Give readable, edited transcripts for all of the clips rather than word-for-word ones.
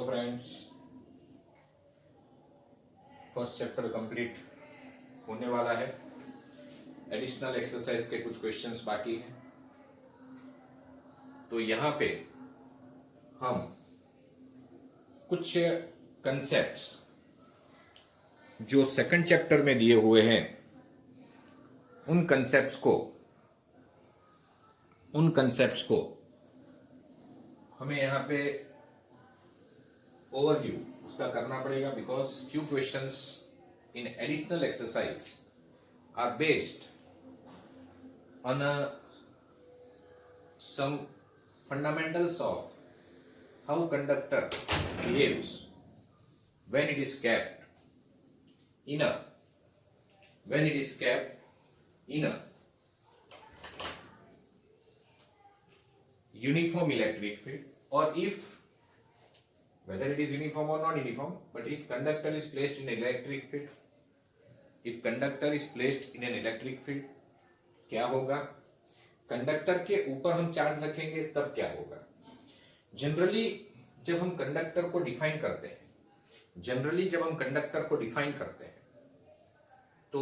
Friends, first chapter complete होने वाला है। एडिशनल एक्सरसाइज के कुछ क्वेश्चंस बाकी हैं, तो यहां पे हम कुछ कंसेप्ट्स जो सेकंड चैप्टर में दिए हुए हैं उन कंसेप्ट्स को हमें यहाँ पे ओवरव्यू उसका करना पड़ेगा, because few questions in additional exercise are based on some fundamentals of how conductor behaves when it is kept in a uniform electric field, or if whether it is uniform or non uniform, but if conductor is placed in an electric field, क्या होगा, conductor के ऊपर हम charge रखेंगे तब क्या होगा। Generally जब हम कंडक्टर को डिफाइन करते हैं तो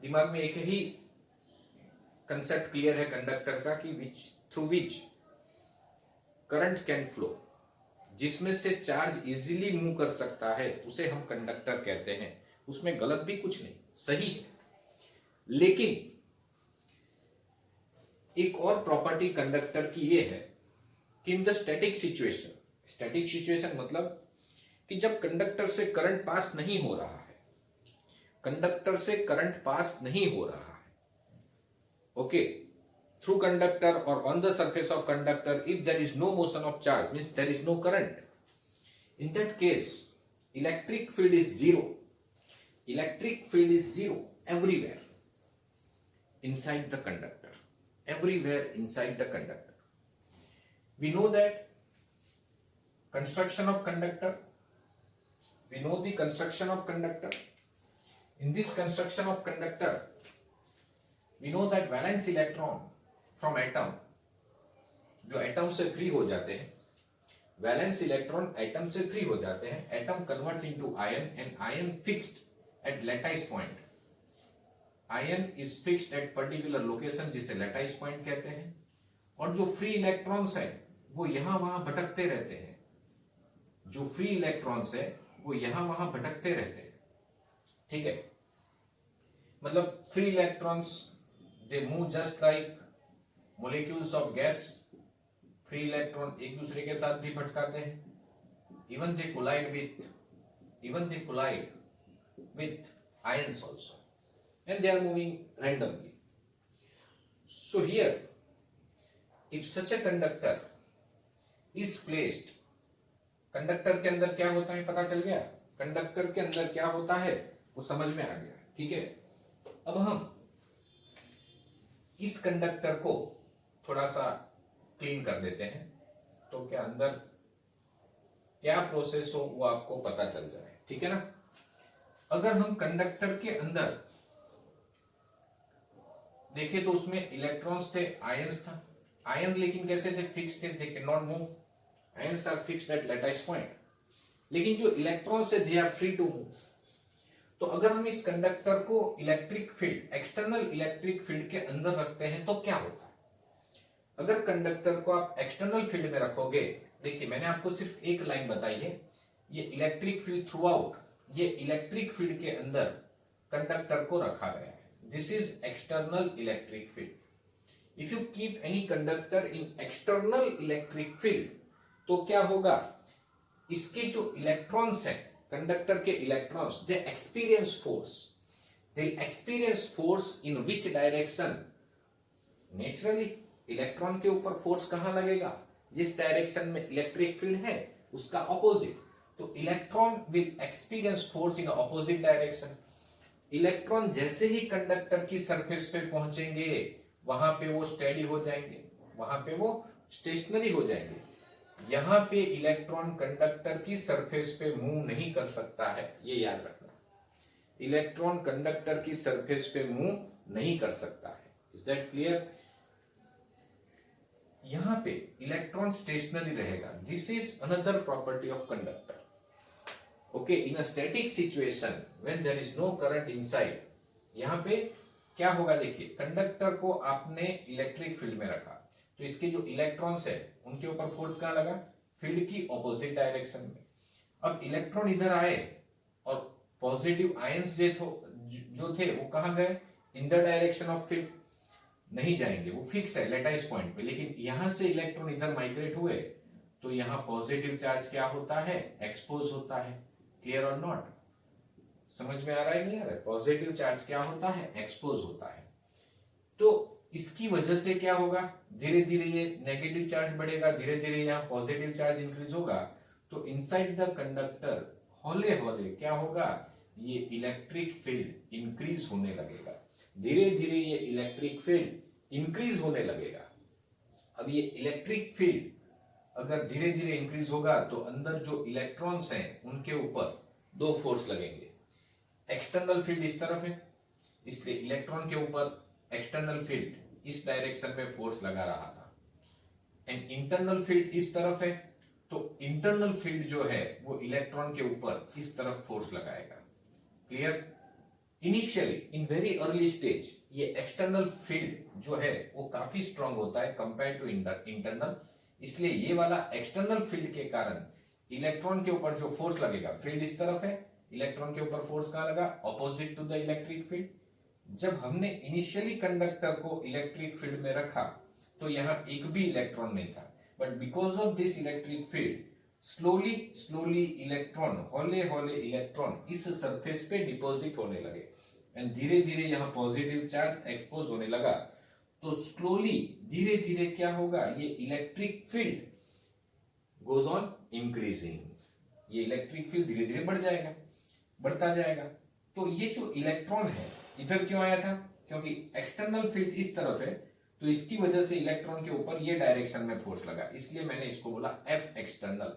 दिमाग में एक ही कंसेप्ट क्लियर है कंडक्टर का कि through which current can flow, जिसमें से चार्ज इजीली मूव कर सकता है उसे हम कंडक्टर कहते हैं। उसमें गलत भी कुछ नहीं, सही है। लेकिन एक और प्रॉपर्टी कंडक्टर की ये है कि इन द स्टैटिक सिचुएशन मतलब कि जब कंडक्टर से करंट पास नहीं हो रहा है, ओके, थ्रू कंडक्टर और on the surface of conductor, if there is no motion of charge means there is no current, in that case electric field is zero everywhere inside the conductor. We know that construction of conductor. We know the construction of conductor. In this construction of conductor, we know that valence electron from atom, जो atom से free हो जाते हैं, valence electron atom से free हो जाते हैं, atom converts into ion and ion fixed at lattice point. Ion is fixed at particular location, जिसे लैटिस पॉइंट कहते हैं। और जो फ्री इलेक्ट्रॉन्स है वो यहां वहां भटकते रहते हैं, ठीक है। मतलब free electrons they move just like molecules of gas. Free electron एक दूसरे के साथ भी भटकाते हैं, even they collide with ions also, and they are moving randomly. So here, if such a conductor is placed, conductor के अंदर क्या होता है पता चल गया, कंडक्टर के अंदर क्या होता है वो समझ में आ गया, ठीक है। अब हम इस कंडक्टर को थोड़ा सा क्लीन कर देते हैं, तो क्या अंदर क्या प्रोसेस हो वो आपको पता चल जाए, ठीक है ना। अगर हम कंडक्टर के अंदर देखे तो उसमें इलेक्ट्रॉन्स थे, आयंस था। आयन लेकिन कैसे थे, फिक्स थे, they can not move. Ions are fixed at lattice point. लेकिन जो इलेक्ट्रॉन्स है they are free to move. तो अगर हम इस कंडक्टर को electric field, external electric field के अंदर रखते हैं तो क्या होता है। अगर कंडक्टर को आप एक्सटर्नल फील्ड में रखोगे, देखिए मैंने आपको सिर्फ एक लाइन बताई है, ये इलेक्ट्रिक फील्ड थ्रू आउट, ये इलेक्ट्रिक फील्ड के अंदर कंडक्टर को रखा गया है। This is external electric field. If you keep any conductor in external electric field, तो क्या होगा, इसके जो इलेक्ट्रॉन्स हैं, कंडक्टर के electrons, they experience force in which direction? Naturally, electron के ऊपर फोर्स कहां लगेगा, जिस डायरेक्शन में इलेक्ट्रिक फील्ड है उसका ऑपोजिट। तो electron will experience force in opposite direction. Electron जैसे ही कंडक्टर की सरफेस पे पहुंचेंगे वहां पे वो स्टेडी हो जाएंगे, वहां पे वो स्टेशनरी हो जाएंगे। यहां पे इलेक्ट्रॉन कंडक्टर की सरफेस पे मूव नहीं कर सकता है, ये याद रखना। इलेक्ट्रॉन कंडक्टर की सरफेस पे मूव नहीं कर सकता है। Is that clear? यहां पे इलेक्ट्रॉन स्टेशनरी रहेगा. This is another property of conductor. Okay, in a static situation when there is no current inside, यहां पे क्या होगा, देखिए कंडक्टर को आपने इलेक्ट्रिक फील्ड में रखा, तो इसके जो इलेक्ट्रॉन्स है उनके ऊपर फोर्स कहां लगा, फील्ड की ऑपोजिट डायरेक्शन में. अब इलेक्ट्रॉन इधर आए और पॉजिटिव आयंस जो थे वो कहां गए, in the direction of field. नहीं जाएंगे, वो फिक्स है लेटाइस पॉइंट पे. लेकिन यहां से इलेक्ट्रॉन इधर माइग्रेट हुए तो यहां पॉजिटिव चार्ज क्या होता है, एक्सपोज होता है. क्लियर और नॉट, समझ में आ रहा है नहीं आ रहा है? पॉजिटिव चार्ज क्या होता है, एक्सपोज होता है. तो इसकी वजह से क्या होगा, धीरे धीरे ये नेगेटिव चार्ज बढ़ेगा, धीरे धीरे यहाँ पॉजिटिव चार्ज इंक्रीज होगा. तो इनसाइड द कंडक्टर हौले हौले क्या होगा, ये इलेक्ट्रिक फील्ड इंक्रीज होने लगेगा. धीरे धीरे ये इलेक्ट्रिक फील्ड इंक्रीज होने लगेगा. अब ये इलेक्ट्रिक फील्ड अगर धीरे धीरे इंक्रीज होगा तो अंदर जो इलेक्ट्रॉन्स हैं उनके ऊपर दो फोर्स लगेंगे. एक्सटर्नल फील्ड इस तरफ है, इसलिए इलेक्ट्रॉन के ऊपर एक्सटर्नल फील्ड इस डायरेक्शन में फोर्स लगा रहा था. एंड इंटरनल फील्ड इस तरफ है, तो इंटरनल फील्ड जो है वो इलेक्ट्रॉन के ऊपर इस तरफ फोर्स लगाएगा. Clear. Initially in very early stage ये एक्सटर्नल फील्ड जो है वो काफी स्ट्रांग होता है कंपेयर टू इंटरनल. इसलिए ये वाला एक्सटर्नल फील्ड के कारण इलेक्ट्रॉन के ऊपर जो फोर्स लगेगा, फील्ड इस तरफ है, इलेक्ट्रॉन के ऊपर फोर्स कहां लगा, opposite to the electric field. जब हमने इनिशियली कंडक्टर को इलेक्ट्रिक फील्ड में रखा तो यहां एक भी इलेक्ट्रॉन नहीं था. But because of this electric field slowly slowly electron, हौले हौले इलेक्ट्रॉन इस सरफेस पे डिपॉजिट होने लगे. एंड धीरे धीरे यहाँ पॉजिटिव चार्ज एक्सपोज होने लगा. तो स्लोली धीरे धीरे क्या होगा, ये electric field goes on increasing. ये इलेक्ट्रिक फील्ड धीरे धीरे बढ़ जाएगा, बढ़ता जाएगा. तो ये जो इलेक्ट्रॉन है इधर क्यों आया था, क्योंकि एक्सटर्नल फील्ड इस तरफ है, तो इसकी वजह से इलेक्ट्रॉन के ऊपर ये डायरेक्शन में फोर्स लगा, इसलिए मैंने इसको बोला एफ एक्सटर्नल.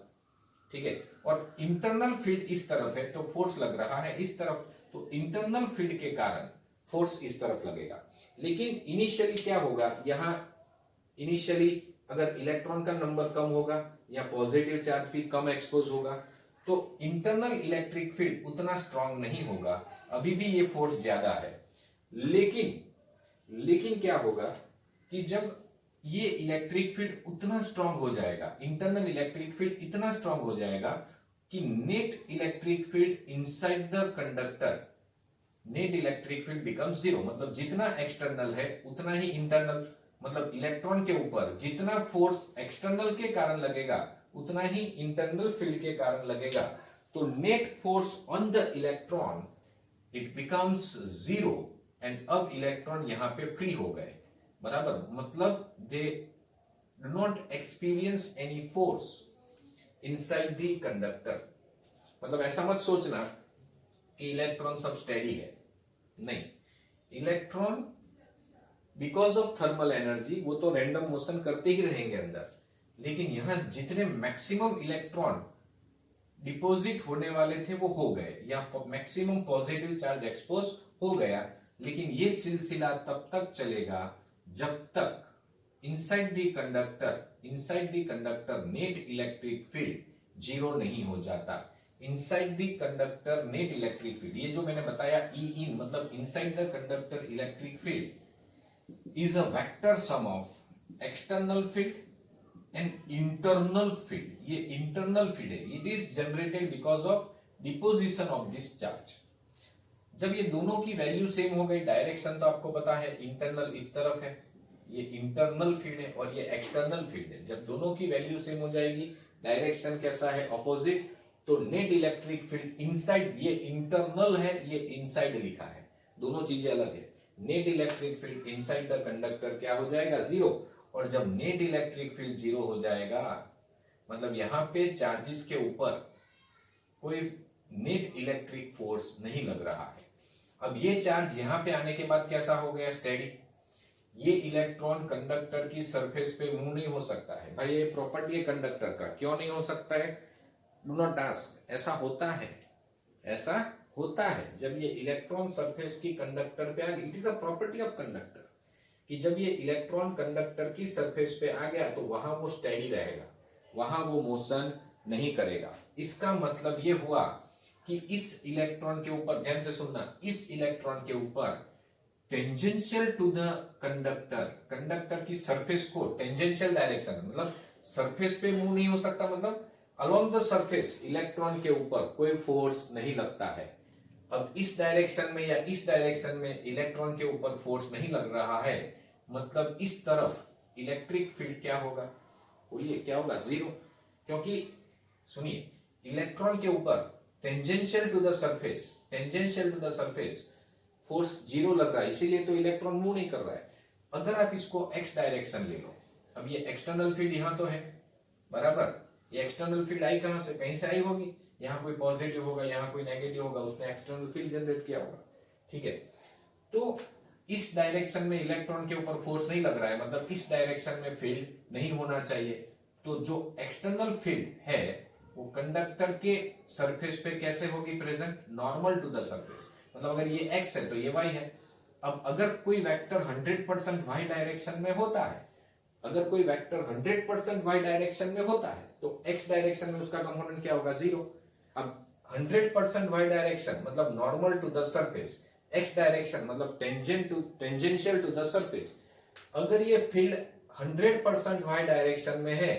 ठीक है. और इंटरनल फील्ड इस तरफ है तो फोर्स लग रहा है इस तरफ, तो इंटरनल फील्ड के कारण फोर्स इस तरफ लगेगा. लेकिन इनिशियली क्या होगा, यहां इनिशियली अगर इलेक्ट्रॉन का नंबर कम होगा या पॉजिटिव चार्ज भी कम एक्सपोज होगा तो इंटरनल इलेक्ट्रिक फील्ड उतना स्ट्रांग नहीं होगा, अभी भी ये फोर्स ज्यादा है. लेकिन क्या होगा कि जब ये इलेक्ट्रिक फील्ड उतना स्ट्रांग हो जाएगा, इंटरनल इलेक्ट्रिक फील्ड इतना स्ट्रांग हो जाएगा कि net electric field inside the conductor, net electric field becomes zero. मतलब जितना एक्सटर्नल है उतना ही इंटरनल, मतलब इलेक्ट्रॉन के ऊपर जितना फोर्स एक्सटर्नल के कारण लगेगा उतना ही इंटरनल फील्ड के कारण लगेगा. तो net force on the electron it becomes zero. And अब इलेक्ट्रॉन यहां पे फ्री हो गए, बराबर. मतलब they do not experience any force inside the conductor. मतलब ऐसा मत सोचना कि इलेक्ट्रॉन सब स्टेडी है, नहीं. Electron because of thermal energy वो तो रैंडम मोशन करते ही रहेंगे अंदर, लेकिन यहां जितने मैक्सिमम इलेक्ट्रॉन डिपॉजिट होने वाले थे वो हो गए, या मैक्सिमम पॉजिटिव चार्ज एक्सपोज हो गया. लेकिन ये सिलसिला तब तक चलेगा जब तक inside the conductor net electric field zero नहीं हो जाता. Inside the conductor net electric field, ये जो मैंने बताया ई इन, मतलब inside the conductor electric field is a vector sum of external field and internal field. ये इंटरनल फील्ड है, it is generated because of deposition of this charge. जब ये दोनों की वैल्यू सेम हो गई, डायरेक्शन तो आपको पता है इंटरनल इस तरफ है, ये इंटरनल फील्ड है और ये एक्सटर्नल फील्ड है. जब दोनों की वैल्यू सेम हो जाएगी, डायरेक्शन कैसा है, ऑपोजिट, तो नेट इलेक्ट्रिक फील्ड इनसाइड, ये इंटरनल है, ये इनसाइड लिखा है, दोनों चीजें अलग है. Net electric field inside the conductor क्या हो जाएगा, जीरो. और जब नेट इलेक्ट्रिक फील्ड जीरो हो जाएगा मतलब यहां पे चार्जेस के ऊपर कोई नेट इलेक्ट्रिक फोर्स नहीं लग रहा है. अब ये चार्ज यहां पे आने के बाद कैसा हो गया, स्टेडी. ये इलेक्ट्रॉन कंडक्टर की सरफेस पे मूव नहीं हो सकता है. भाई ये प्रॉपर्टी है कंडक्टर का, क्यों नहीं हो सकता है, डू नॉट आस्क. ऐसा होता है, ऐसा होता है. जब ये इलेक्ट्रॉन सरफेस की कंडक्टर पे आ गई, it is a property of conductor कि जब ये इलेक्ट्रॉन कंडक्टर की सरफेस पे आ गया तो वहां वो स्टेडी रहेगा, वहां वो मोशन नहीं करेगा। इसका मतलब ये हुआ कि इस इलेक्ट्रॉन के ऊपर, ध्यान से सुनना, इस इलेक्ट्रॉन के ऊपर tangential to the conductor, conductor की सरफेस को टेंजेंशियल डायरेक्शन, मतलब सरफेस पे मूव नहीं हो सकता, मतलब अलोंग द सरफेस इलेक्ट्रॉन के ऊपर कोई फोर्स नहीं लगता है। अब इस डायरेक्शन में या इस डायरेक्शन में इलेक्ट्रॉन के ऊपर फोर्स नहीं लग रहा है, मतलब इस तरफ इलेक्ट्रिक फील्ड क्या होगा, बोलिए क्या होगा, जीरो। क्योंकि सुनिए, इलेक्ट्रॉन के ऊपर tangential to the surface, tangential to the surface force zero लग रहा है, इसीलिए तो इलेक्ट्रॉन मूव नहीं कर रहा है। अगर आप इसको एक्स डायरेक्शन ले लो, अब ये एक्सटर्नल फील्ड यहां तो है, बराबर, ये एक्सटर्नल फील्ड आई कहां से, कहीं से आई होगी, यहाँ कोई पॉजिटिव होगा, यहाँ कोई नेगेटिव होगा, उसने एक्सटर्नल फील्ड जनरेट किया होगा, ठीक है। तो इस डायरेक्शन में इलेक्ट्रॉन के ऊपर फोर्स नहीं लग रहा है, मतलब इस डायरेक्शन में फील्ड नहीं होना चाहिए। तो जो एक्सटर्नल फील्ड है वो कंडक्टर के सरफेस पे कैसे होगी present, normal to the surface, मतलब अगर ये x है तो ये y है। अब अगर कोई वेक्टर 100% y डायरेक्शन में होता है, अगर कोई वेक्टर 100% y डायरेक्शन में होता है तो x डायरेक्शन में उसका कंपोनेंट क्या होगा, जीरो। अब 100% y डायरेक्शन मतलब normal to the surface, x direction मतलब टेंजेंशियल टू द सरफेस, अगर ये फील्ड 100% y डायरेक्शन में है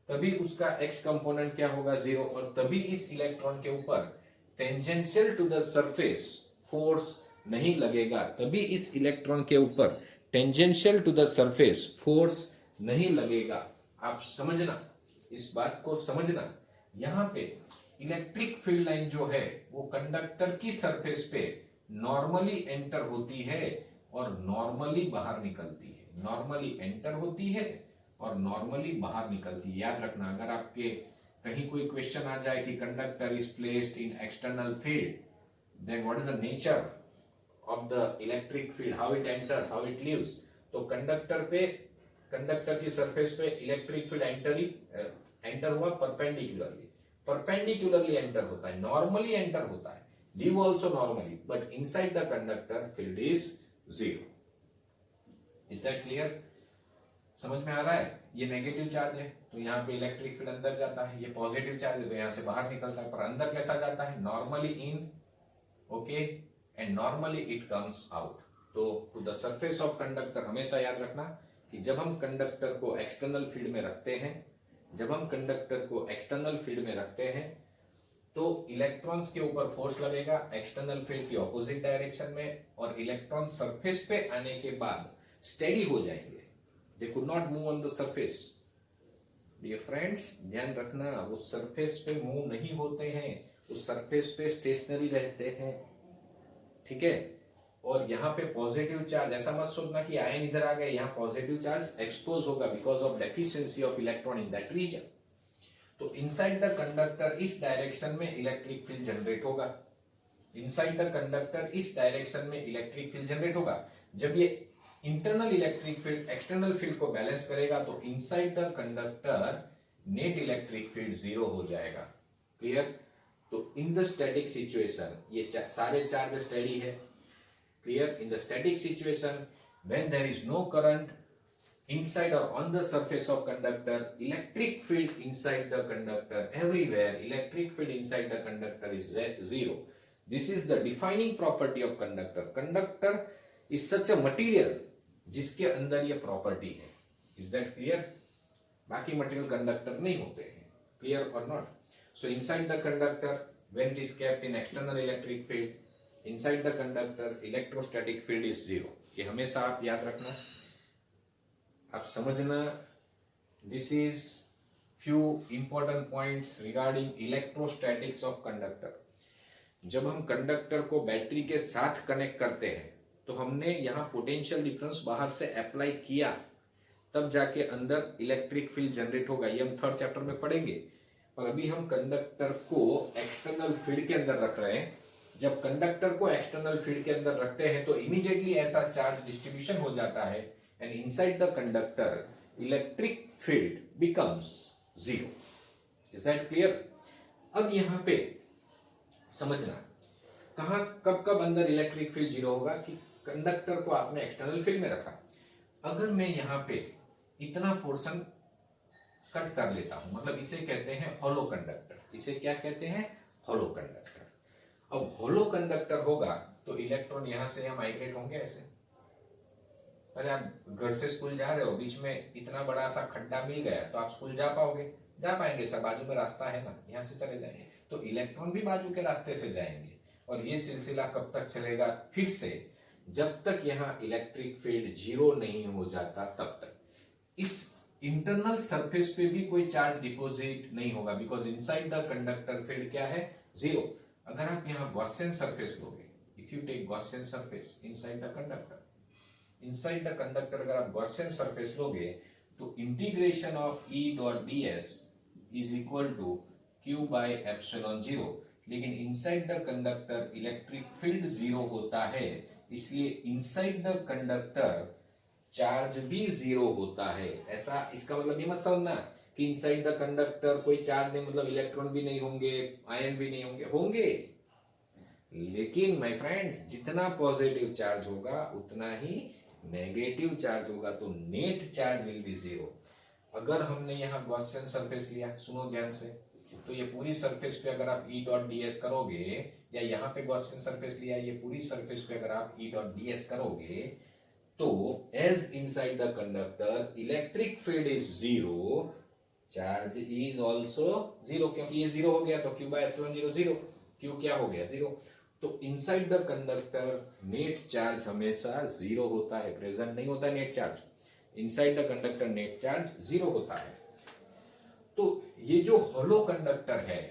तभी उसका x कंपोनेंट क्या होगा, जीरो, और तभी इस इलेक्ट्रॉन के ऊपर tangential to the surface force नहीं लगेगा, तभी इस इलेक्ट्रॉन के ऊपर tangential to the surface force नहीं लगेगा। आप समझना, इस बात को समझना, यहां पे इलेक्ट्रिक फील्ड लाइन जो है वो कंडक्टर की सरफेस पे नॉर्मली एंटर होती है और नॉर्मली बाहर निकलती है, नॉर्मली एंटर होती है और नॉर्मली बाहर निकलती है। याद रखना, अगर आपके कहीं कोई क्वेश्चन आ जाए कि conductor is placed in external field, then what is the nature of the electric field, how it enters, how it leaves, तो कंडक्टर पे, कंडक्टर की सरफेस पे इलेक्ट्रिक फील्ड एंटर हुआ परपेंडिकुलरली, परपेंडिकुलरली एंटर होता है, normally enter होता है, leave also normally, but inside the conductor field is zero. Is that clear, समझ में आ रहा है। ये नेगेटिव चार्ज है तो यहाँ पे इलेक्ट्रिक फील्ड अंदर जाता है, ये पॉजिटिव चार्ज है तो यहाँ से बाहर निकलता है, पर अंदर कैसा जाता है, normally in, okay, and normally it comes out. तो to the surface of conductor, हमेशा याद रखना कि जब हम कंडक्टर को एक्सटर्नल फील्ड में रखते हैं, जब हम कंडक्टर को एक्सटर्नल फील्ड में रखते हैं तो इलेक्ट्रॉन्स के ऊपर फोर्स लगेगा एक्सटर्नल फील्ड की ऑपोजिट डायरेक्शन में, और इलेक्ट्रॉन सरफेस पे आने के बाद स्टेडी हो जाएंगे, they could not move on the surface. Dear friends, ध्यान रखना, वो सरफेस पे मूव नहीं होते हैं, उस सरफेस पे स्टेशनरी रहते हैं, ठीक है। और यहाँ पे पॉजिटिव चार्ज, ऐसा मत सोचना कि आयन इधर आ गए, यहाँ पॉजिटिव चार्ज एक्सपोज होगा because of deficiency of electron in that region. तो इनसाइड द कंडक्टर इस डायरेक्शन में इलेक्ट्रिक फील्ड जनरेट होगा, इनसाइड द कंडक्टर इस डायरेक्शन में इलेक्ट्रिक फील्ड जनरेट होगा। जब ये internal electric field external field को बैलेंस करेगा तो inside the conductor net electric field zero हो जाएगा। क्लियर। तो इन द स्टैटिक सिचुएशन ये सारे चार्ज स्टेडी है। Clear. In the static situation when there is no current inside or on the surface of conductor, electric field inside the conductor, everywhere electric field inside the conductor is zero. This is the defining property of conductor. Conductor is such a material जिसके अंदर ये property है। Is that clear? बाकी material conductor नहीं होते हैं। Clear or not? So inside the conductor, when it is kept in external electric field, inside the conductor electrostatic field is zero. ये हमेशा आप याद रखना, आप समझना। This is few important points regarding electrostatics of conductor. जब हम conductor को बैटरी के साथ कनेक्ट करते हैं तो हमने यहाँ पोटेंशियल डिफरेंस बाहर से अप्लाई किया, तब जाके अंदर इलेक्ट्रिक फील्ड जनरेट होगा। ये हम थर्ड चैप्टर में पढ़ेंगे। और अभी हम कंडक्टर को एक्सटर्नल फील्ड के अंदर रख रहे हैं। जब कंडक्टर को एक्सटर्नल फील्ड के अंदर रखते हैं तो इमीडिएटली ऐसा चार्ज डिस्ट्रीब्यूशन हो जाता है and inside the conductor electric field becomes zero. Is that clear? अब यहां पे समझना कहां कब कब अंदर इलेक्ट्रिक फील्ड जीरो होगा कि कंडक्टर को आपने एक्सटर्नल फील्ड में रखा, अगर मैं यहाँ पे इतना पोर्शन कट कर लेता हूं, मतलब इसे कहते हैं हॉलो कंडक्टर। इसे क्या कहते हैं? Hollow conductor. अब हॉलो कंडक्टर होगा तो इलेक्ट्रॉन यहां से यहां माइग्रेट होंगे ऐसे। अरे आप घर से स्कूल जा रहे हो, बीच में इतना बड़ा सा खड्डा मिल गया तो आप स्कूल जा पाओगे? जा पाएंगे सर, बाजू में रास्ता है ना, यहाँ से चले जाएंगे। तो इलेक्ट्रॉन भी बाजू के रास्ते से जाएंगे। और ये सिलसिला कब तक चलेगा? फिर से जब तक यहाँ इलेक्ट्रिक फील्ड जीरो नहीं हो जाता तब तक। इस इंटरनल सरफेस पे भी कोई चार्ज डिपॉजिट नहीं होगा, because inside the conductor field क्या है? जीरो। अगर आप यहाँ गॉसियन सरफेस लोगे, if you take Gaussian surface inside the conductor, inside the conductor अगर आप गॉसियन सरफेस लोगे तो integration of E dot d s is equal to q by epsilon zero. लेकिन inside the conductor electric field zero होता है, इसलिए inside the conductor charge भी zero होता है। ऐसा इसका मतलब ये मत समझना कि इनसाइड द कंडक्टर कोई चार्ज नहीं, मतलब इलेक्ट्रॉन भी नहीं होंगे, आयन भी नहीं होंगे, होंगे। लेकिन माय फ्रेंड्स, जितना पॉजिटिव चार्ज होगा उतना ही नेगेटिव चार्ज होगा, तो net charge will be zero. अगर हमने यहाँ गॉसियन सरफेस लिया, सुनो ध्यान से, तो ये पूरी सरफेस पे अगर आप E डॉट डी एस करोगे, या यहाँ पे गॉसियन सरफेस लिया, ये पूरी सरफेस पे अगर आप E डॉट डी एस करोगे, तो as inside the conductor electric field is zero, charge is also zero. क्योंकि ये जीरो हो गया तो Q by epsilon zero zero, Q क्या हो गया? जीरो। तो inside the conductor net charge हमेशा जीरो होता है, प्रेजेंट नहीं होता net charge. Inside the conductor net charge zero होता है। तो ये जो हॉलो कंडक्टर है,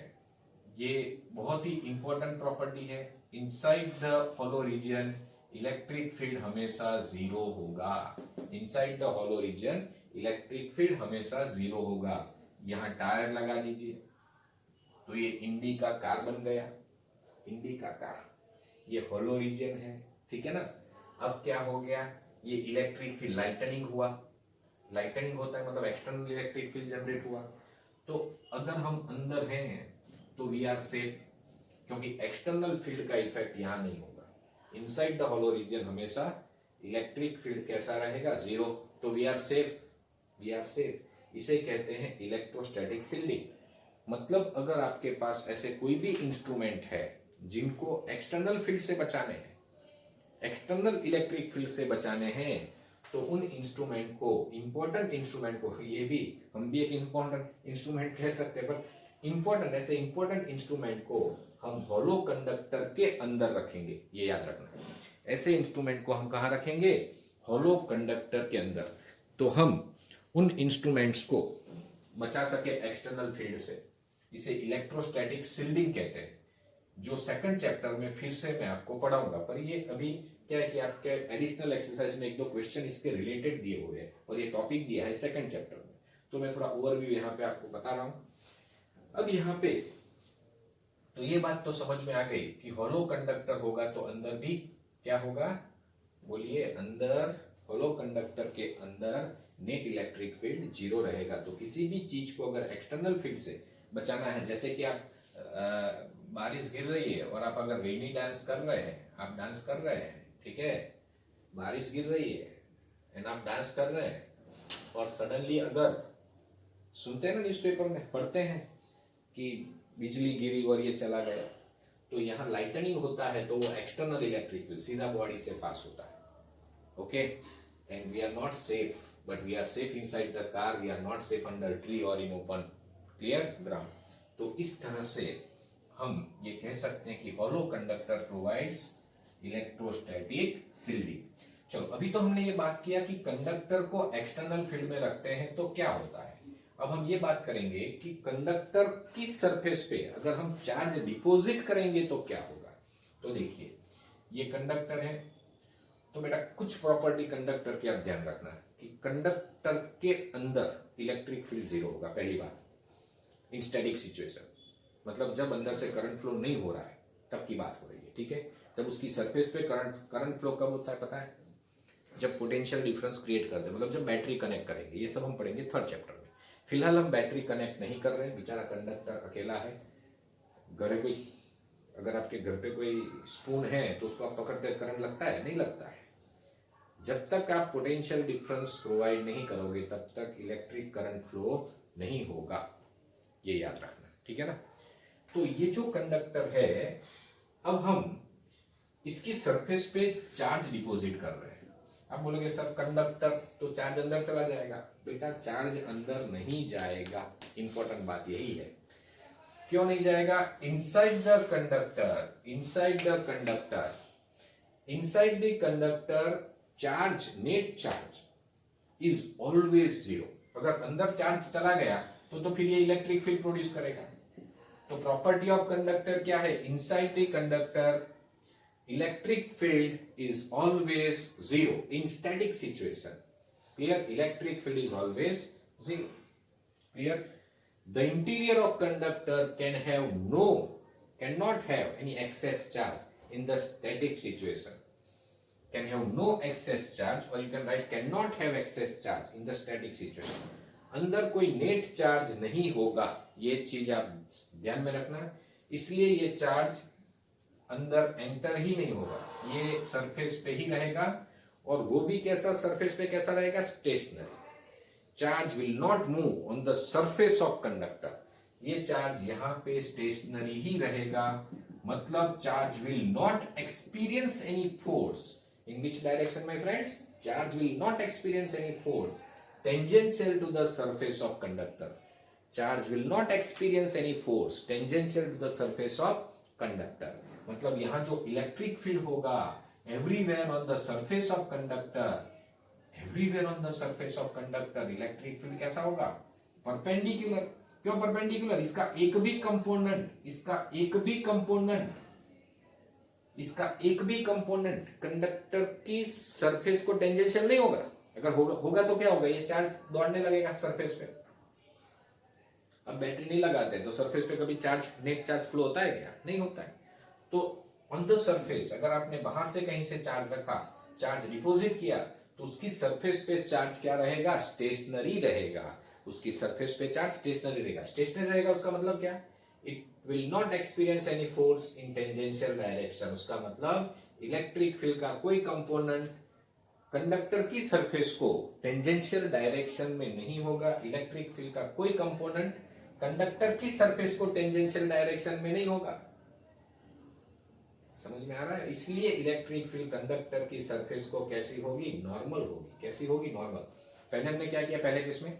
ये बहुत ही इंपॉर्टेंट प्रॉपर्टी है। Inside the hollow region electric field हमेशा जीरो होगा। Inside the hollow region electric field हमेशा जीरो होगा। यहां टायर लगा दीजिए तो ये इंडी का कार बन गया, इंडी का कार, ये हॉलो रीजन है, ठीक है ना। अब क्या हो गया? ये इलेक्ट्रिक फील्ड लाइटनिंग हुआ, लाइटनिंग होता है मतलब एक्सटर्नल इलेक्ट्रिक फील्ड जनरेट हुआ। तो अगर हम अंदर हैं तो वी आर सेफ, क्योंकि एक्सटर्नल फील्ड का इफेक्ट यहां नहीं होगा। इनसाइड द हॉलो रीजन हमेशा इलेक्ट्रिक फील्ड कैसा रहेगा? जीरो। तो we are safe, we are safe. इसे कहते हैं इलेक्ट्रोस्टैटिक शील्डिंग। मतलब अगर आपके पास ऐसे कोई भी इंस्ट्रूमेंट है जिनको एक्सटर्नल फील्ड से बचाने हैं, एक्सटर्नल इलेक्ट्रिक फील्ड से बचाने हैं, तो उन इंस्ट्रूमेंट को, इंपॉर्टेंट इंस्ट्रूमेंट को, ये भी हम भी एक इंपॉर्टेंट इंस्ट्रूमेंट कह सकते हैं, पर इंपॉर्टेंट, ऐसे इंपॉर्टेंट इंस्ट्रूमेंट को हम हॉलो कंडक्टर के अंदर रखेंगे, ये याद रखना। ऐसे इंस्ट्रूमेंट को हम कहाँ रखेंगे? हॉलो कंडक्टर के अंदर। तो हम उन इंस्ट्रूमेंट्स को बचा सके एक्सटर्नल फील्ड से, इसे इलेक्ट्रोस्टैटिक शील्डिंग कहते हैं, जो सेकंड चैप्टर में फिर से मैं आपको पढ़ाऊंगा। पर ये अभी क्या है कि आपके एडिशनल एक्सरसाइज में एक दो क्वेश्चन इसके रिलेटेड दिए हुए हैं और ये टॉपिक दिया है सेकंड चैप्टर में, तो मैं थोड़ा ओवरव्यू यहाँ पे आपको बता रहा हूं। अब यहाँ पे तो ये बात तो समझ में आ गई कि हॉलो कंडक्टर होगा तो अंदर भी क्या होगा? बोलिए, अंदर हॉलो कंडक्टर के अंदर नेट इलेक्ट्रिक फील्ड जीरो रहेगा। तो किसी भी चीज को अगर एक्सटर्नल फील्ड से बचाना है, जैसे कि आप बारिश गिर रही है और आप अगर रेनी डांस कर रहे हैं, आप डांस कर रहे हैं, ठीक है, बारिश गिर रही है एंड आप डांस कर रहे हैं, और सडनली अगर सुनते हैं ना, न्यूज़पेपर में पढ़ते हैं कि बिजली गिरी और ये चला गया, तो यहाँ लाइटनिंग होता है, तो वो एक्सटर्नल इलेक्ट्रिक फील्ड सीधा बॉडी से पास होता है। Okay, and we are not safe, but we are safe inside the car, we are not safe under tree और इन ओपन क्लियर ग्राउंड। तो इस तरह से हम ये कह सकते हैं कि hollow conductor provides electrostatic shielding. चलो, अभी तो हमने ये बात किया कि कंडक्टर को एक्सटर्नल फील्ड में रखते हैं तो क्या होता है। अब हम ये बात करेंगे कि कंडक्टर की सरफेस पे अगर हम चार्ज डिपॉजिट करेंगे तो क्या होगा। तो देखिए, ये कंडक्टर है, तो बेटा कुछ प्रॉपर्टी कंडक्टर की आप ध्यान रखना कि कंडक्टर के अंदर इलेक्ट्रिक फील्ड जीरो होगा, पहली बात इन स्टैटिक सिचुएशन, मतलब जब अंदर से करंट फ्लो नहीं हो रहा है तब की बात हो रही है, ठीक है। जब उसकी सरफेस पे करंट फ्लो कब होता है पता है? जब पोटेंशियल डिफरेंस क्रिएट करते हैं, मतलब जब बैटरी कनेक्ट करेंगे, ये सब हम पढ़ेंगे थर्ड चैप्टर में। फिलहाल हम बैटरी कनेक्ट नहीं कर रहे हैं, बेचारा कंडक्टर अकेला है, घर कोई, अगर आपके घर पे कोई स्पून है तो उसको आप पकड़ते हैं, करंट लगता है? नहीं लगता है। जब तक आप पोटेंशियल डिफरेंस प्रोवाइड नहीं करोगे तब तक इलेक्ट्रिक करंट फ्लो नहीं होगा, ये याद रखना, ठीक है ना। तो ये जो कंडक्टर है, अब हम इसकी सरफेस पे चार्ज डिपॉजिट कर रहे हैं। आप बोलोगे सर कंडक्टर तो चार्ज अंदर चला जाएगा, बेटा चार्ज अंदर नहीं जाएगा, इंपॉर्टेंट बात यही है। क्यों नहीं जाएगा? Inside the conductor charge, net charge is always zero. अगर अंदर चार्ज चला गया तो फिर ये इलेक्ट्रिक फील्ड प्रोड्यूस करेगा। तो प्रॉपर्टी ऑफ कंडक्टर क्या है? Inside the conductor electric field is always zero in static situation. Clear? Electric field is always zero. Clear? The interior of conductor cannot have any excess charge in the static situation. Can have no excess charge, or you can write cannot have excess charge in the static situation. अंदर कोई net charge नहीं होगा, ये चीज आप ध्यान में रखना। इसलिए ये चार्ज अंदर एंटर ही नहीं होगा, ये सरफेस पे ही रहेगा। और वो भी कैसा? सरफेस पे कैसा रहेगा? Stationary. Charge will not move on the surface of conductor. ये चार्ज यहाँ पे स्टेशनरी ही रहेगा, मतलब charge will not experience any force. In which direction my friends? Charge will not experience any force tangential to the surface of conductor. Charge will not experience any force tangential to the surface of conductor. मतलब यहां जो electric field होगा everywhere on the surface of conductor, electric field कैसा होगा? Perpendicular. क्यों perpendicular? इसका एक भी कंपोनेंट कंडक्टर की सरफेस को टेंजेंशियल नहीं होगा। अगर होगा तो क्या होगा? ये चार्ज दौड़ने लगेगा सरफेस पे। अब बैटरी नहीं लगाते तो सरफेस पे कभी नेट चार्ज फ्लो होता है क्या? नहीं होता है। तो ऑन द सरफेस अगर आपने बाहर से कहीं से चार्ज रखा, चार्ज डिपॉजिट किया, तो उसकी सरफेस पे चार्ज क्या रहेगा? स्टेशनरी रहेगा। उसकी सरफेस पे चार्ज स्टेशनरी रहेगा। उसका मतलब क्या? It will not experience any force in tangential direction. उसका मतलब इलेक्ट्रिक फील्ड का कोई कंपोनेंट कंडक्टर की सरफेस को टेंजेंशियल डायरेक्शन में नहीं होगा। इलेक्ट्रिक फील्ड का कोई कंपोनेंट कंडक्टर की सरफेस को टेंजेंशियल डायरेक्शन में नहीं होगा। समझ में आ रहा है? इसलिए इलेक्ट्रिक फील्ड कंडक्टर की सरफेस को कैसी होगी? नॉर्मल होगी। कैसी होगी? नॉर्मल। पहले हमने क्या किया? पहले किसमें?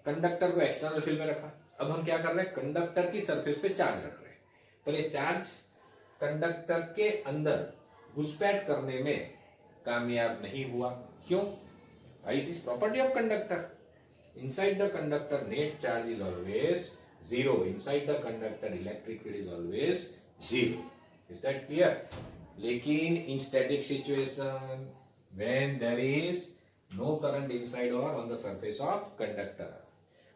कंडक्टर को एक्सटर्नल फील्ड में रखा। अब हम क्या कर रहे हैं? कंडक्टर की सरफेस पे चार्ज रख रहे हैं। पर ये चार्ज कंडक्टर के अंदर घुसपैठ करने में कामयाब नहीं हुआ। क्यों? भाई it is property of conductor. Inside the conductor net charge is always zero. Inside the conductor electric field is always zero. Is that clear? लेकिन in static situation when there is no current inside or on the surface of conductor,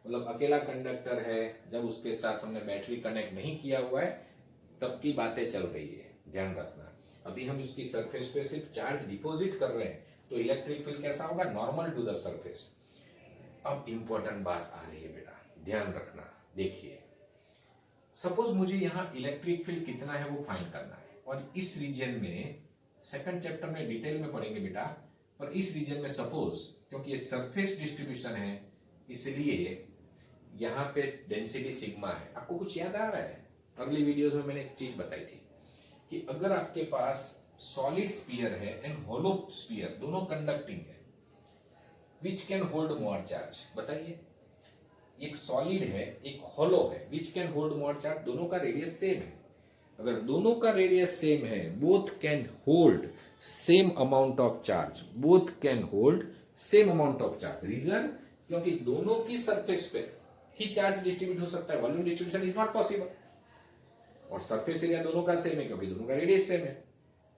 मतलब अकेला conductor है, जब उसके साथ हमने battery connect नहीं किया हुआ है तब की बातें चल रही है, ध्यान रखना। अभी हम इसकी सरफेस पे सिर्फ चार्ज डिपॉजिट कर रहे हैं, तो इलेक्ट्रिक फील्ड कैसा होगा? Normal to the surface. अब इंपॉर्टेंट बात आ रही है बेटा, ध्यान रखना। देखिए, सपोज मुझे यहाँ इलेक्ट्रिक फील्ड कितना है वो फाइंड करना है, और इस रीजन में सेकंड चैप्टर में डिटेल में पढ़ेंगे बेटा, पर इस रीजन में सपोज क्योंकि ये सरफेस डिस्ट्रीब्यूशन है इसलिए यहाँ पे डेंसिटी सिग्मा है। आपको कुछ याद आ रहा है? अगली वीडियोस में मैंने एक चीज बताई थी कि अगर आपके पास सॉलिड स्फीयर है एंड होलो स्फीयर, दोनों कंडक्टिंग है, which can hold more charge? बताइए। एक सॉलिड है, एक होलो है, which can hold more charge? दोनों का रेडियस सेम है। अगर दोनों का रेडियस सेम है, both can hold same amount of charge. Reason? क्योंकि दोनों की सरफेस पे ही चार्ज डिस्ट्रीब्यूट हो सकता है। Volume distribution is not possible. और सरफेस एरिया दोनों का सेम है क्योंकि दोनों का रेडियस सेम है,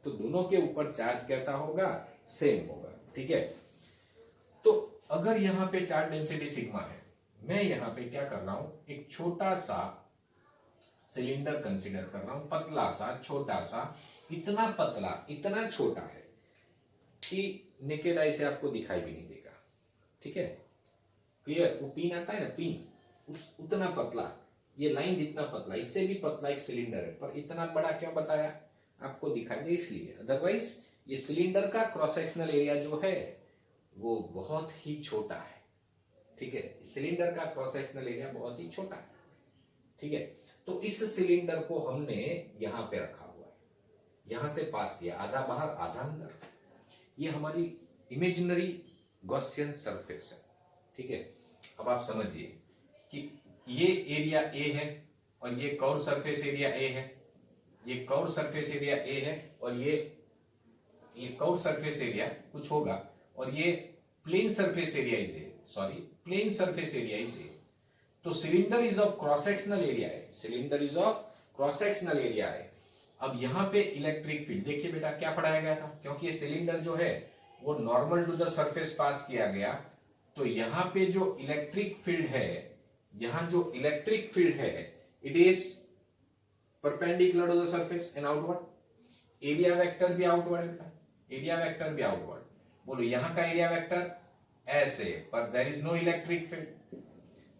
तो दोनों के ऊपर चार्ज कैसा होगा? सेम होगा। ठीक है। तो अगर यहाँ पे चार्ज डेंसिटी सिग्मा है, मैं यहाँ पे क्या कर रहा हूं? एक छोटा सा सिलेंडर कंसीडर कर रहा हूं, पतला सा, छोटा सा, इतना पतला, इतना छोटा है कि नेकेड आई से आपको दिखाई भी नहीं देगा। ठीक है, क्लियर? वो पिन आता है ना, पिन, उतना पतला, ये लाइन जितना पतला, इससे भी पतला एक सिलेंडर है, पर इतना बड़ा क्यों बताया? आपको दिखाई दे इसलिए, अदरवाइज ये सिलेंडर का क्रॉस सेक्शनल एरिया जो है वो बहुत ही छोटा है, ठीक है। सिलेंडर का क्रॉस सेक्शनल एरिया बहुत ही छोटा है, ठीक है। तो इस सिलेंडर को हमने यहां पे रखा हुआ है, यहां से पास किया, आधा बाहर आधा अंदर। ये हमारी इमेजिनरी गॉसियन सरफेस है, ठीक है। अब आप समझिए कि ये एरिया ए है और ये कर्व सरफेस एरिया ए है, ये कर्व सरफेस एरिया ए है और ये कर्व सरफेस एरिया कुछ होगा और ये plane surface area is a, sorry plane surface area is a. तो cylinder is of cross sectional area है, cylinder is of cross sectional area है। अब यहां पे इलेक्ट्रिक फील्ड देखिए बेटा क्या पढ़ाया गया था, क्योंकि ये सिलेंडर जो है वो नॉर्मल टू द सरफेस पास किया गया, तो यहां पे जो इलेक्ट्रिक फील्ड है, यहां जो इलेक्ट्रिक फील्ड है it is perpendicular to the surface and outward. Area vector भी आउटवर्ड है, एरिया वेक्टर भी आउटवर्ड। बोलो यहां का एरिया वेक्टर ऐसे, पर there is no electric field,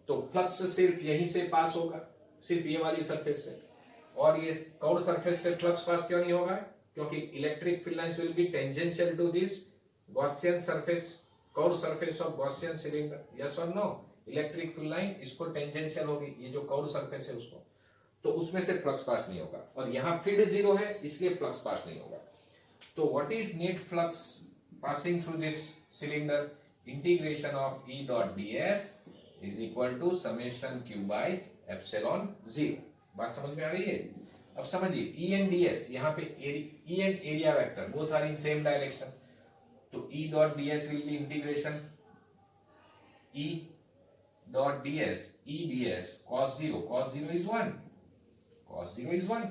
तो फ्लक्स सिर्फ यहीं से पास होगा, सिर्फ ये वाली सरफेस से। और ये कर्व सरफेस से फ्लक्स पास क्यों नहीं होगा, क्योंकि electric field lines will be tangential to this Gaussian surface, curve surface of Gaussian cylinder, yes और नो। इलेक्ट्रिक फील्ड लाइन इसको टेंजेंशियल होगी, ये जो कर्व सरफेस है उसको, तो उसमें से फ्लक्स पास नहीं होगा। और यहां फील्ड जीरो है इसलिए फ्लक्स पास नहीं होगा। तो what is net flux passing through this cylinder, integration of E dot ds is equal to summation q by epsilon 0। बात समझ में आ रही है। अब समझिए E एंड ds, यहाँ पे E and area vector both are in same direction, तो E dot ds will be integration E dot ds, E ds cos 0 is 1, cos 0 is 1।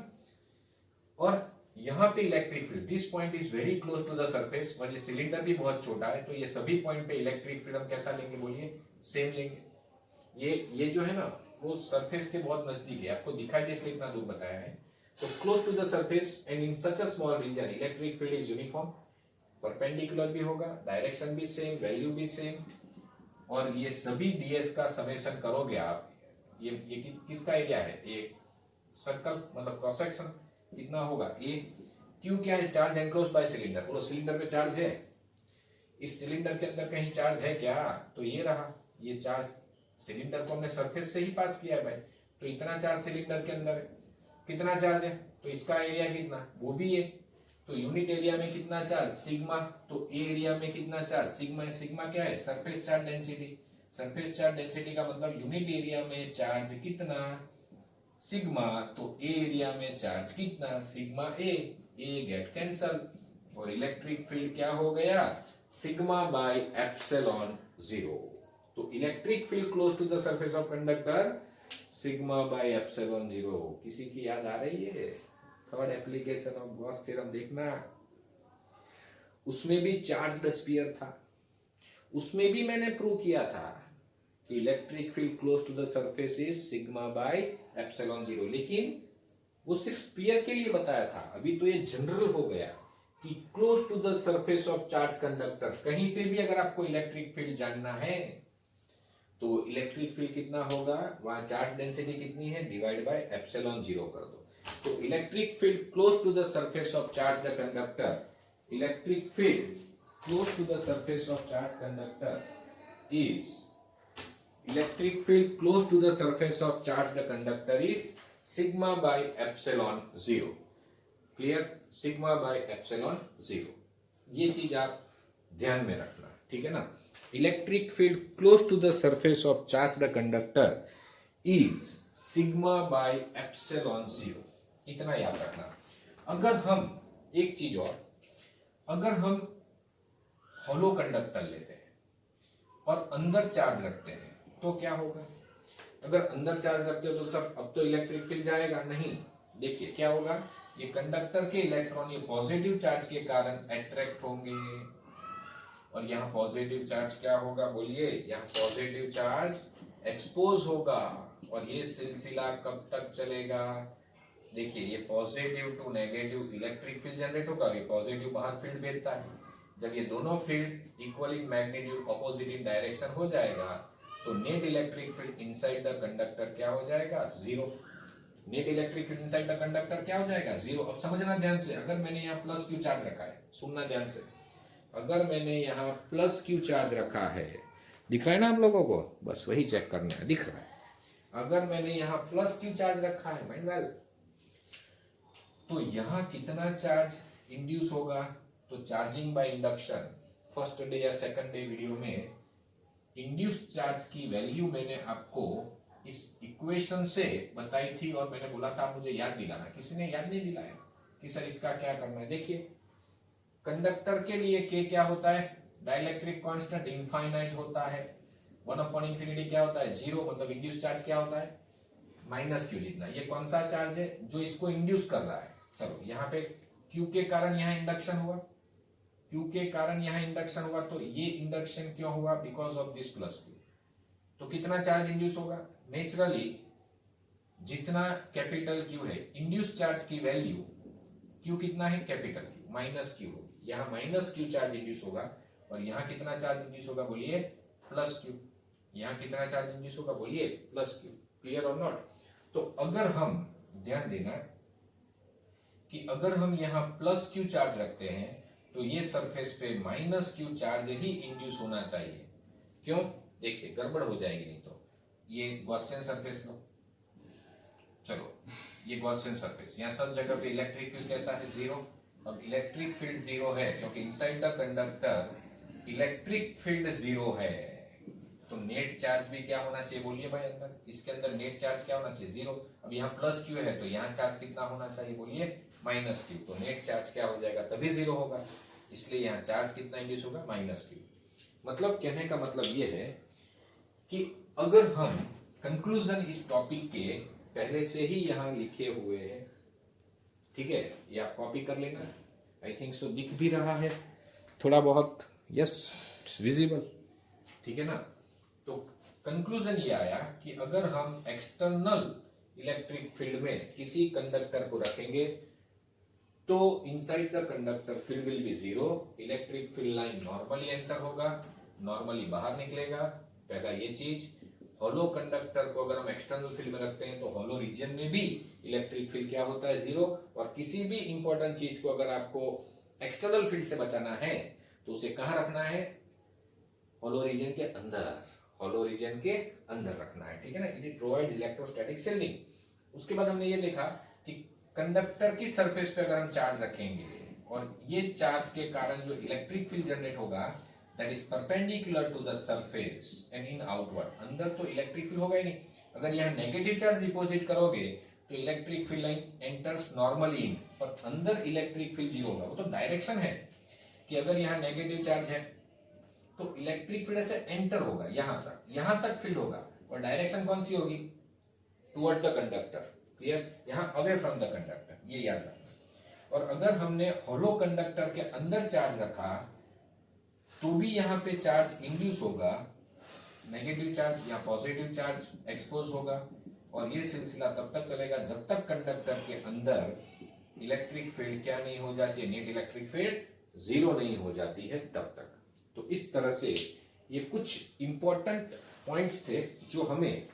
और यहां पे electric field, this point is very close to the surface, और ये cylinder भी बहुत छोटा है, तो ये सभी पॉइंट पे इलेक्ट्रिक फील्ड हम कैसा लेंगे, बोलिए सेम लेंगे। ये जो है ना वो सरफेस के बहुत नजदीक है, आपको दिखाई दे इसलिए इतना दूर बताया है। तो close to the surface and in such a small region electric field is uniform, perpendicular भी होगा, डायरेक्शन भी सेम, वैल्यू भी सेम। और ये सभी ds का समेशन करोगे आप, ये किसका एरिया है, ये सर्कल मतलब क्रॉस सेक्शन कितना होगा, ये क्यू क्या है, चार्ज एनक्लोज बाय सिलेंडर। बोलो सिलेंडर पे चार्ज है, इस सिलेंडर के अंदर कहीं चार्ज है क्या, तो ये रहा, ये चार्ज सिलेंडर को हमने सरफेस से ही पास किया है भाई, तो इतना चार्ज सिलेंडर के अंदर है। कितना चार्ज है, तो इसका एरिया कितना, वो भी है, तो यूनिट एरिया में कितना चार्ज सिग्मा, तो ए एरिया में कितना चार्ज सिग्मा। सिग्मा क्या है, surface charge density, surface charge density का मतलब यूनिट एरिया में चार्ज कितना सिग्मा, तो ए एरिया में चार्ज कितना सिग्मा ए गेट कैंसल, और इलेक्ट्रिक फील्ड क्या हो गया, सिग्मा बाय एप्सिलॉन 0। तो electric field close to the surface of conductor sigma by epsilon 0। किसी की याद आ रही है, third application of Gauss theorem देखना, उसमें भी चार्ज्ड स्फीयर था, उसमें भी मैंने प्रूव किया था कि electric field close to the surface is sigma by epsilon 0, लेकिन वो सिर्फ स्फीयर के लिए बताया था। अभी तो ये जनरल हो गया कि close to the surface of charge conductor, कहीं पे भी अगर आपको इलेक्ट्रिक फील्ड जानना है तो इलेक्ट्रिक फील्ड कितना होगा, वहां चार्ज डेंसिटी कितनी है, डिवाइड बाय एप्सिलॉन 0 कर दो। तो electric field close to the surface of charge the conductor, electric field close to the surface of charge conductor is, electric field close to the surface of charged conductor is sigma by epsilon 0. Clear? Sigma by epsilon 0. ये चीज आप ध्यान में रखना, ठीक है ना। Electric field close to the surface of charged conductor is sigma by epsilon 0, इतना याद रखना। अगर हम एक चीज और, अगर हम हॉलो कंडक्टर लेते हैं और अंदर चार्ज रखते हैं तो क्या होगा, अगर अंदर चार्ज रखते हो तो सब, अब तो इलेक्ट्रिक फील्ड जाएगा नहीं। देखिए क्या होगा, ये कंडक्टर के इलेक्ट्रॉन ये पॉजिटिव चार्ज के कारण अट्रैक्ट होंगे, और यहाँ पॉजिटिव चार्ज क्या होगा, बोलिए यहाँ पॉजिटिव चार्ज एक्सपोज होगा, और ये सिलसिला कब तक चलेगा, देखिए ये positive to negative electric field generate होगा, और ये पॉजिटिव बाहर फील्ड भेजता है। जब ये दोनों field equal in magnitude opposite in direction हो जाएगा तो net electric field inside the conductor क्या हो जाएगा, 0। Net electric field inside the conductor क्या हो जाएगा, जीरो। अब समझना ध्यान से, अगर मैंने यहाँ प्लस क्यू चार्ज रखा है, सुनना ध्यान से, अगर मैंने यहाँ प्लस क्यू चार्ज रखा है, दिख रहा है ना आप लोगों को, बस वही चेक करना है, दिख रहा है। अगर मैंने यहाँ प्लस क्यू चार्ज रखा है माइंड वेल, तो यहाँ कितना चार्ज इंड्यूस होगा, तो charging by induction first day या सेकंड डे वीडियो में इंड्यूस चार्ज की वैल्यू मैंने आपको इस इक्वेशन से बताई थी और मैंने बोला था आप मुझे याद दिलाना। किसी ने याद नहीं दिलाया कि सर इसका क्या करना है। देखिए कंडक्टर के लिए के क्या होता है, डाइलेक्ट्रिक कांस्टेंट इनफाइनाइट होता है, 1/इंफिनिटी क्या होता है, जीरो, मतलब इंड्यूस चार्ज क्या होता है, माइनस क्यू जितना। ये कौन सा चार्ज है जो इसको इंड्यूस कर रहा है। चलो यहाँ पे क्यू के कारण यहाँ इंडक्शन हुआ, क्यू के कारण यहाँ इंडक्शन हुआ, तो ये इंडक्शन क्यों हुआ, because of this plus Q. तो कितना चार्ज इंड्यूस होगा, नेचुरली जितना कैपिटल क्यू है, इंड्यूस चार्ज की वैल्यू क्यू कितना है, कैपिटल क्यू माइनस क्यू होगी, यहाँ माइनस क्यू चार्ज इंड्यूस होगा, और यहाँ कितना चार्ज इंड्यूस होगा बोलिए, प्लस क्यू। यहाँ कितना चार्ज इंड्यूस होगा बोलिए, प्लस क्यू। क्लियर और नॉट। तो अगर हम ध्यान देना कि अगर हम यहाँ प्लस क्यू चार्ज रखते हैं तो ये सरफेस पे माइनस क्यू चार्ज ही इंड्यूस होना चाहिए। क्यों, देखिए गड़बड़ हो जाएगी नहीं तो। ये गॉसियन सरफेस लो, चलो ये गॉसियन सरफेस, यहाँ सब जगह पे इलेक्ट्रिक फील्ड कैसा है, जीरो। अब इलेक्ट्रिक फील्ड जीरो है क्योंकि inside the conductor electric field zero है, तो नेट चार्ज भी क्या होना चाहिए बोलिए भाई, अंदर इसके अंदर नेट चार्ज क्या होना चाहिए, जीरो। अब यहाँ प्लस क्यू है तो यहाँ चार्ज कितना होना चाहिए बोलिए, माइनस क्यू, तो नेट चार्ज क्या हो जाएगा, तभी जीरो होगा, इसलिए यहाँ चार्ज कितना इंड्यूस होगा, माइनस क्यू। मतलब कहने का मतलब ये है कि अगर हम कंक्लूजन इस टॉपिक के पहले से ही यहाँ लिखे हुए हैं, ठीक है, ये आप कॉपी कर लेना, आई थिंक सो दिख भी रहा है थोड़ा बहुत, यस इट्स विजिबल, ठीक है ना। तो कंक्लूजन ये आया कि अगर हम एक्सटर्नल इलेक्ट्रिक फील्ड में किसी कंडक्टर को रखेंगे तो inside the conductor field will be zero, electric field line normally enter होगा, नॉर्मली बाहर निकलेगा, पहला ये चीज। हॉलो कंडक्टर को अगर हम एक्सटर्नल फील्ड में रखते हैं तो हॉलो रीजन में भी इलेक्ट्रिक फील्ड क्या होता है, जीरो। और किसी भी इंपॉर्टेंट चीज को अगर आपको एक्सटर्नल फील्ड से बचाना है तो उसे कहां रखना है, हॉलो रीजन के अंदर, हॉलो रीजन के अंदर रखना है, ठीक है ना। It provides electrostatic shielding. उसके बाद हमने ये देखा कि कंडक्टर की सरफेस पे अगर हम चार्ज रखेंगे और ये चार्ज के कारण जो इलेक्ट्रिक फील्ड जनरेट होगा that is perpendicular to the surface and in outward. अंदर तो इलेक्ट्रिक फील्ड होगा ही नहीं, अगर यहाँ नेगेटिव चार्ज डिपॉजिट करोगे तो electric field line enters normally in, पर अंदर इलेक्ट्रिक फील्ड जीरो होगा। वो तो डायरेक्शन है कि अगर यहाँ नेगेटिव चार्ज है तो इलेक्ट्रिक फील्ड ऐसे एंटर होगा, यहां तक फील्ड होगा, और डायरेक्शन कौन सी होगी, टुवर्ड्स द कंडक्टर। क्लियर, यहां अवे फ्रॉम द कंडक्टर, ये याद रखना। और अगर हमने हॉलो कंडक्टर के अंदर चार्ज रखा तो भी यहाँ पे चार्ज इंड्यूस होगा, नेगेटिव चार्ज या पॉजिटिव चार्ज एक्सपोज होगा, और ये सिलसिला तब तक चलेगा जब तक कंडक्टर के अंदर इलेक्ट्रिक फील्ड क्या नहीं हो जाती है, नेट इलेक्ट्रिक फील्ड जीरो नहीं हो जाती है तब तक। तो इस तरह से ये कुछ इंपॉर्टेंट पॉइंट्स थे जो हमें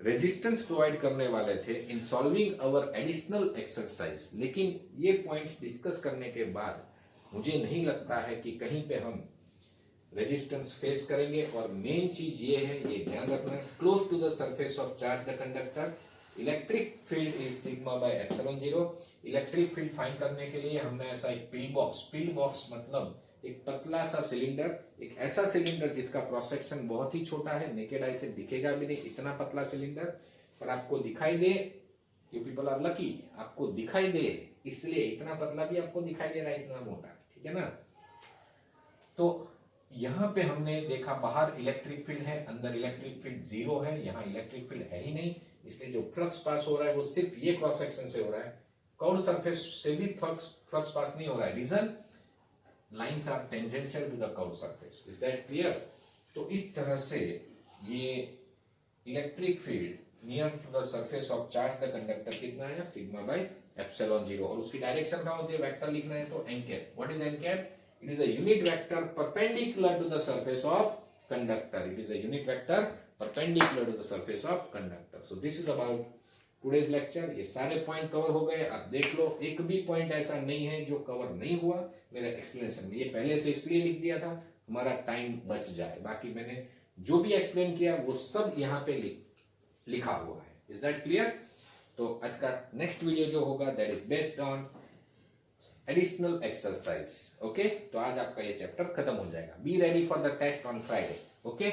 रेजिस्टेंस प्रोवाइड करने वाले थे in solving our additional exercise. लेकिन ये पॉइंट्स डिस्कस करने के बाद मुझे नहीं लगता है कि कहीं पे हम रेजिस्टेंस फेस करेंगे। और मेन चीज ये है, ये ध्यान रखना, close to the surface of charge the conductor electric field is sigma by epsilon zero. Electric field find करने के लिए हमने ऐसा एक पिल बॉक्स मतलब एक पतला सा सिलेंडर, एक ऐसा सिलेंडर जिसका क्रॉस सेक्शन बहुत ही छोटा है, नेकेड आई से दिखेगा भी नहीं, इतना पतला सिलेंडर, पर आपको दिखाई दे, यू पीपल आर लकी, आपको दिखाई दे, इसलिए इतना पतला भी आपको दिखाई दे रहा है, इतना मोटा, ठीक है ना। तो यहाँ पे हमने देखा बाहर इलेक्ट्रिक फील्ड है, अंदर इलेक्ट्रिक फील्ड जीरो है, यहाँ इलेक्ट्रिक फील्ड है ही नहीं, इसलिए जो फ्लक्स पास हो रहा है वो सिर्फ ये क्रॉस सेक्शन से हो रहा है, कर्व सरफेस से भी फ्लक्स पास नहीं हो रहा है। Reason, lines are tangential to the curve surface. Is that clear? तो इस तरह से ये electric field near to the surface of charge the conductor कितना है, सिग्मा बाय एप्सिलॉन जीरो। और उसकी डायरेक्शन क्या होती है, वेक्टर लिखना है तो N cap. What is N cap? It is a unit vector perpendicular to the surface of conductor. It is a unit vector perpendicular to the surface of conductor. So this is about today's lecture. ये सारे point cover हो गए, आप देख लो, एक भी point ऐसा नहीं है जो कवर नहीं हुआ मेरे एक्सप्लेनेशन में। ये पहले से इसलिए लिख दिया था हमारा टाइम बच जाए, बाकी मैंने जो भी एक्सप्लेन किया वो सब यहाँ पे लिखा हुआ है। Is that clear? तो आज का नेक्स्ट वीडियो जो होगा that is based on additional exercise. Okay, तो आज आपका ये चैप्टर खत्म हो जाएगा। Be ready for the test on Friday. Okay.